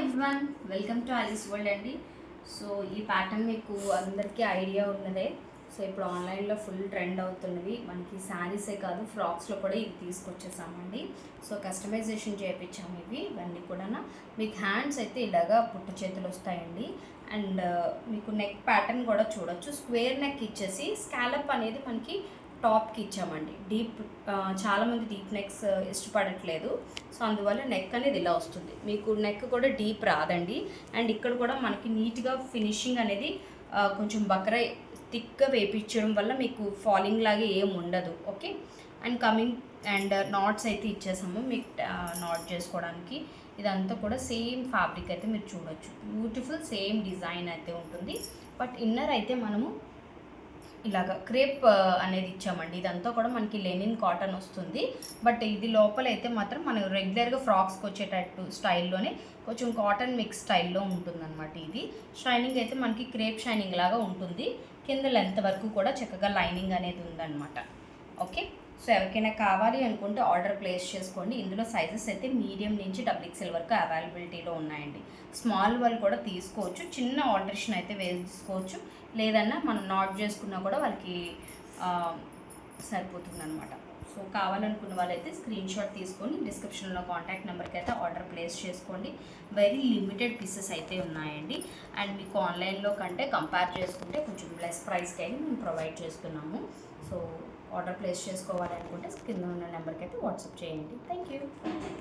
Everyone, welcome to Alice world అండి. So ఈ pattern మీకు అందరికీ ఐడియా ఉన్నదే. సో ఇప్పుడు ఆన్లైన్లో ఫుల్ ట్రెండ్ అవుతున్నవి. మనకి శారీసే కాదు, ఫ్రాక్స్లో కూడా ఇవి తీసుకొచ్చేసామండి. సో కస్టమైజేషన్ చేయించాము ఇవన్నీ కూడా. మీకు హ్యాండ్స్ అయితే ఇలాగా పుట్ట చేతులు వస్తాయండి. అండ్ మీకు నెక్ ప్యాటర్న్ కూడా చూడొచ్చు. స్క్వేర్ నెక్ ఇచ్చేసి స్కాలప్ అనేది మనకి టాప్కి ఇచ్చామండి. చాలామంది డీప్ నెక్స్ ఇష్టపడట్లేదు. సో అందువల్ల నెక్ అనేది ఇలా వస్తుంది. మీకు నెక్ కూడా డీప్ రాదండి. అండ్ ఇక్కడ కూడా మనకి నీట్గా ఫినిషింగ్ అనేది కొంచెం బకర థిక్గా వేయించడం వల్ల మీకు ఫాలింగ్ లాగా ఏం ఉండదు. ఓకే. అండ్ నాట్స్ అయితే ఇచ్చేసాము మీకు నాట్ చేసుకోవడానికి. ఇదంతా కూడా సేమ్ ఫ్యాబ్రిక్ అయితే మీరు చూడొచ్చు. బ్యూటిఫుల్ సేమ్ డిజైన్ అయితే ఉంటుంది. బట్ ఇన్నర్ అయితే మనము ఇలాగ క్రేప్ అనేది ఇచ్చామండి. ఇదంతా కూడా మనకి లెనిన్ కాటన్ వస్తుంది. బట్ ఇది లోపల అయితే మాత్రం మనం రెగ్యులర్గా ఫ్రాక్స్కి వచ్చేటట్టు స్టైల్లోనే కొంచెం కాటన్ మిక్స్ స్టైల్లో ఉంటుందన్నమాట. ఇది షైనింగ్ అయితే మనకి క్రేప్ షైనింగ్ లాగా ఉంటుంది. కింద లెంత్ వరకు కూడా చక్కగా లైనింగ్ అనేది ఉందన్నమాట. ఓకే. సో ఎవరికైనా కావాలి అనుకుంటే ఆర్డర్ ప్లేస్ చేసుకోండి. ఇందులో సైజెస్ అయితే మీడియం నుంచి XXL వరకు అవైలబిలిటీలో ఉన్నాయండి. స్మాల్ వాళ్ళు కూడా తీసుకోవచ్చు. చిన్న ఆల్టరేషన్ అయితే వేసుకోవచ్చు. లేదన్నా మనం నాట్ చేసుకున్నా కూడా వాళ్ళకి సరిపోతుందన్నమాట. సో కావాలనుకున్న వాళ్ళైతే స్క్రీన్ షాట్ తీసుకొని డిస్క్రిప్షన్లో కాంటాక్ట్ నెంబర్కి అయితే ఆర్డర్ ప్లేస్ చేసుకోండి. వెరీ లిమిటెడ్ పీసెస్ అయితే ఉన్నాయండి. అండ్ మీకు ఆన్లైన్లో కంటే కంపేర్ చేసుకుంటే కొంచెం లెస్ ప్రైస్కి అయితే మేము ప్రొవైడ్ చేస్తున్నాము. సో ఆర్డర్ ప్లేస్ చేసుకోవాలి అనుకుంటే కింద ఉన్న నెంబర్కి అయితే వాట్సాప్ చేయండి. Thank you.